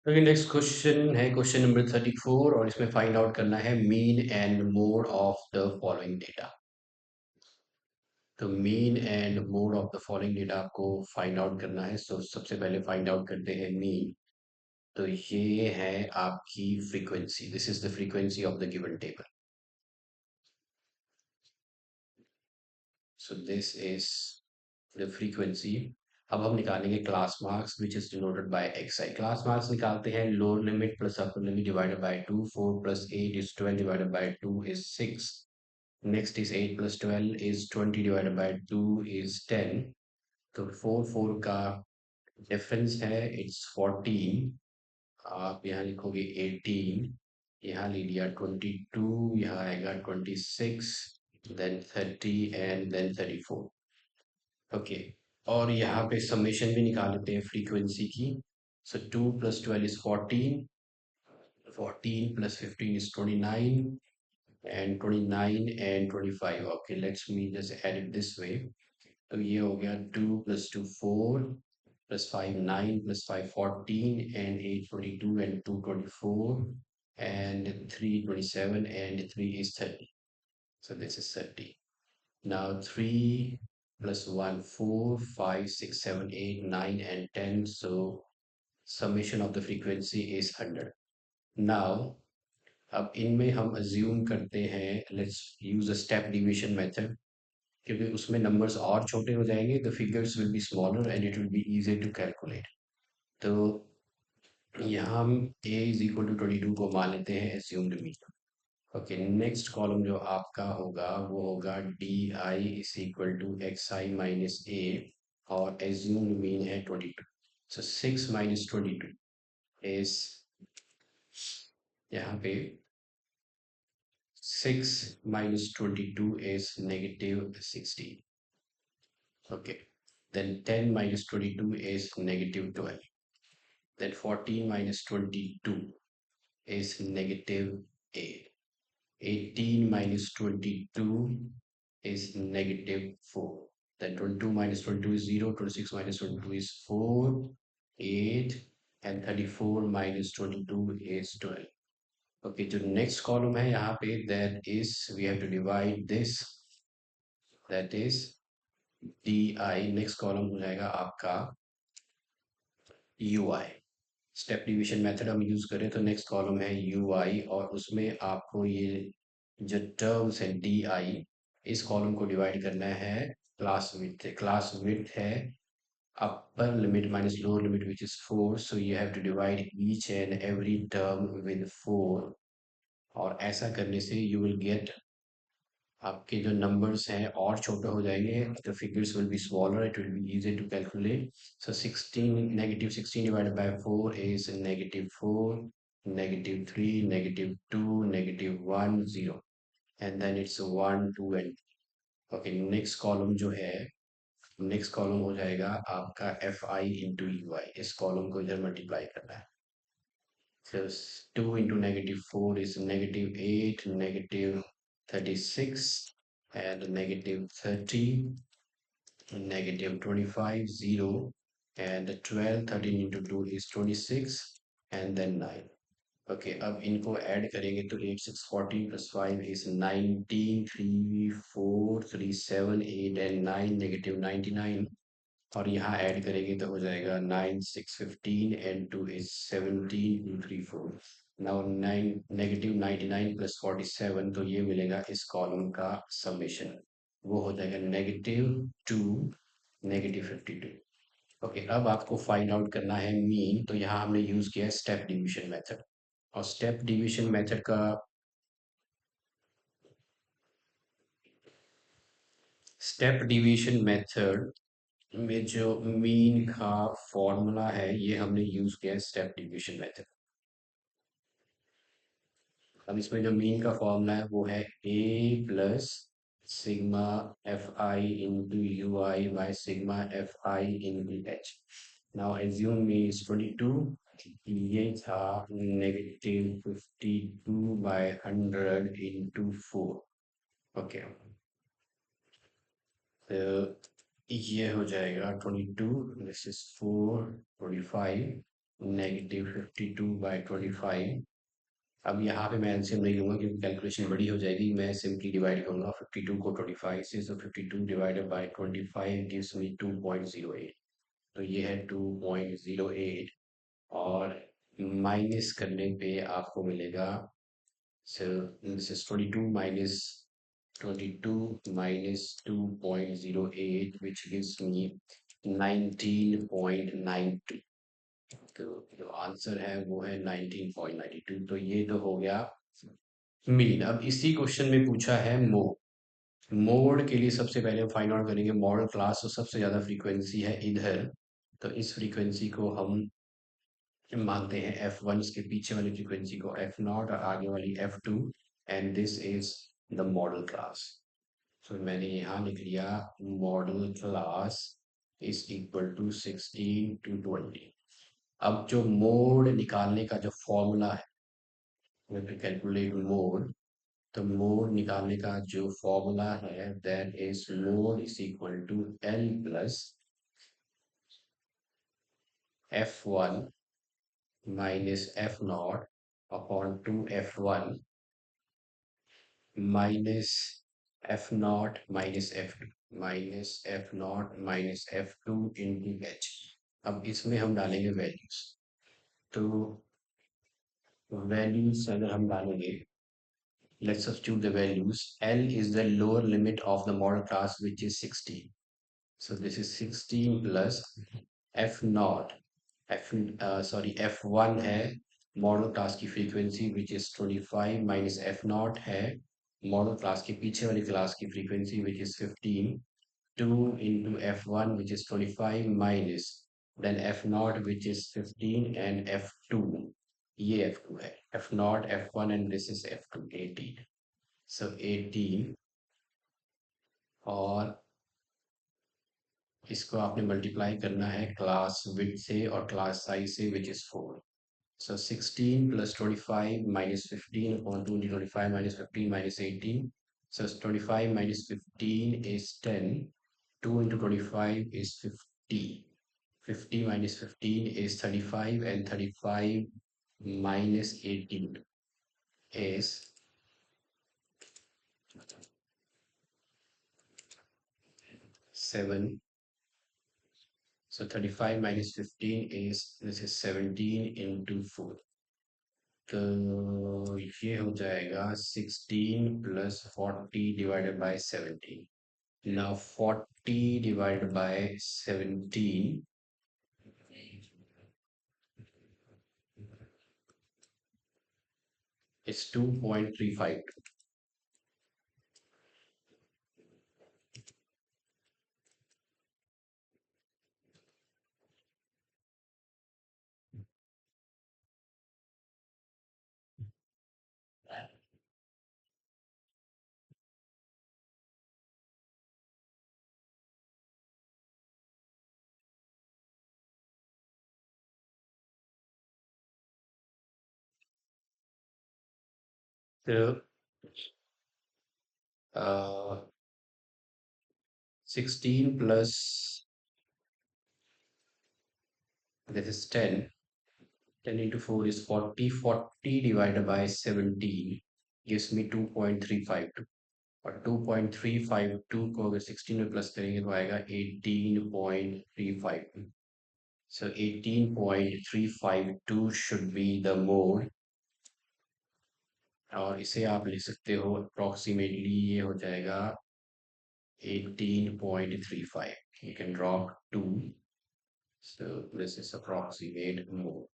Okay, next question है question number 34 और इसमें फाइंड आउट करना है mean and mode of the following data. तो mean and mode of the following data आपको फाइंड आउट करना है। सो सबसे पहले फाइंड आउट करते हैं मीन। तो ये है आपकी frequency, this is the frequency of the given table. So this is the frequency. अब हम निकालेंगे class marks which is denoted by x I. Class marks निकालते हैं lower limit plus upper limit divided by 2, 4 plus 8 is 12 divided by 2 is 6। Next is 8 plus 12 is 20 divided by 2 is 10. तो 4 का difference है it's 14। आप यहाँ लिखोगे 18, यहाँ ले लिया 22, यहाँ आएगा 26, देन 30 एंड देन 34। ओके, और यहाँ पे समेशन भी निकाल लेते हैं फ्रीक्वेंसी की। सो 2 plus 12 is 14, 14 plus 15 is 29, and 29 and 25. Okay, let's me just add it this way. तो ये हो गया 2 plus 2 4 plus 5 9 plus 5 14 and 8 22 and 2 24 and 3 27 and 3 is 30. So this is 30. Now 3 plus 1 4 5 6 7 8 9 and 10. So summation of the frequency is 100. Now अब इनमें हम assume करते हैं, let's use a step division method, क्योंकि उसमें नंबर्स और छोटे हो जाएंगे, the figures will be smaller and it will be easy to calculate. तो यहाँ हम a इज इक्वल टू 22 को मान लेते हैं assumed mean. Okay, next column जो आपका होगा वो होगा D I is equal to X I minus A, और एज्यूम्ड मीन है 22। सो 6 माइनस 22 इज, यहाँ पे 6 minus 22 is negative 16. Okay. Then 10 minus 22 is negative 12. Then 14 minus 22 is negative 8. 18 minus 22 is negative 4. Then 22 minus 22 is 0. 26 minus 22 is 4, 8. And 34 minus 22 is 12. Okay, जो next column है यहाँ पे that is we have to divide this, that is d i. Next column हो जाएगा आपका u i. Step division method हम use करें तो नेक्स्ट कॉलम है यू आई, और उसमें आपको ये जो टर्म्स है डी आई, इस कॉलम को डिवाइड करना है क्लास विड्थ। क्लास विड्थ है upper limit minus lower limit which is 4, so you have to divide each and every term with 4, और ऐसा करने से यू विल गेट, आपके जो नंबर्स हैं और छोटे हो जाएंगे, the figures will be smaller, it will be easy to calculate. So 16 negative 16 divided by 4 is negative 4, negative 3, negative 2, negative 1 0, and then it's 1 2 and okay. Next column जो है, next column हो जाएगा आपका एफ आई इंटू यू आई। इस column को इधर multiply करना है। So 2 into negative 4 is negative 8, negative 36, and negative 30, negative 25, 0, and 12, 13 into 2 is 26, and then 9. Okay, अब इनको ऐड करेंगे तो 8 6 14 plus 5 is 19, 3 4 3 7 8 and 9 negative 99, और यहाँ ऐड करेंगे तो हो जाएगा 9 6 15 and 2 is 17 2 3 4। Now 9 negative 99 plus 47, तो ये मिलेगा इस कॉलम का समेशन, वो हो जाएगा negative 2 negative 52। ओके, अब आपको फाइंड आउट करना है मीन। तो यहाँ हमने यूज किया है स्टेप डिवीजन मेथड, और स्टेप डिवीजन मेथड का स्टेप डिवीजन मेथड में जो मीन का फॉर्मूला है ये हमने यूज किया है स्टेप डिवीजन मेथड। अब इसमें जो मीन का फॉर्मूला है वो है A plus sigma F I into U I by sigma F I into H. Now assume me is 22, ये था नेगेटिव 52/100 इंटू 4। ओके, तो ये हो जाएगा 22, दिस इज 4 25, -52/25। अब यहाँ पे मैं एलसीएम नहीं लूंगा क्योंकि कैलकुलेशन बड़ी हो जाएगी। मैं सिंपली डिवाइड करूंगा 52 को 25 से। सो 52 डिवाइडेड बाय 25 गिव्स मी 2.08। तो ये है 2.08। और माइनस करने पे आपको मिलेगा, so this is 22 minus 2.08 which gives me 19.92। तो जो आंसर है वो है 19.92। तो ये तो हो गया मीन। अब इसी क्वेश्चन में पूछा है मोड। मोड के लिए सबसे पहले हम फाइंड आउट करेंगे मॉडल क्लास। तो सबसे ज्यादा फ्रीक्वेंसी है इधर, तो इस फ्रीक्वेंसी को हम मानते हैं F1। इसके पीछे वाली फ्रीक्वेंसी को F0 और आगे वाली F2। And this is the modal class. तो मैंने यहाँ लिख लिया modal class is equal to 16 to 20। अब जो मोड निकालने का जो फॉर्मूला है, कैलकुलेट मोड, तो मोड निकालने का जो फॉर्मूला है that is mode is equal to L plus F1 minus F0 upon 2 F1 minus F0 minus F2 minus F0 minus F2 into H। अब इसमें हम डालेंगे वैल्यूज। तो वैल्यूज अगर हम डालेंगे, let's substitute the values. L is the lower limit of the model class, which is 16. So this is 16 plus F naught, F1 है model class की frequency which is 25 minus F not है model class के पीछे वाली class की frequency which is 15। 2 into F1 which is 25 minus then F naught which is 15 and F2, ये F2 है, F naught F1 and this is F2 18। So 18 और इसको आपने मल्टीप्लाई करना है क्लास विड्थ से और क्लास साइज से which is 4। So 16 plus 25 minus 15 upon 2 into 25 minus 15 minus 18. So 25 minus 15 is 10. 2 into 25 is 50. 50 minus 15 is 35 and 35 minus 18 is 7। So 35 minus 15 is, this is 17 into 4। तो ये हो जाएगा 16 plus 40 divided by 17। Now 40 divided by 17 is 2.35। तो 16 plus this is 10। 10 into 4 is 40। 40 divided by 17 gives me 2.352। और 2.352 को अगर 16 में plus करेंगे तो आएगा 18.352। So 18.352 should be the mode। और इसे आप लिख सकते हो अप्रोक्सीमेटली, ये हो जाएगा 18.35। You can drop 2। So this is approximate mode।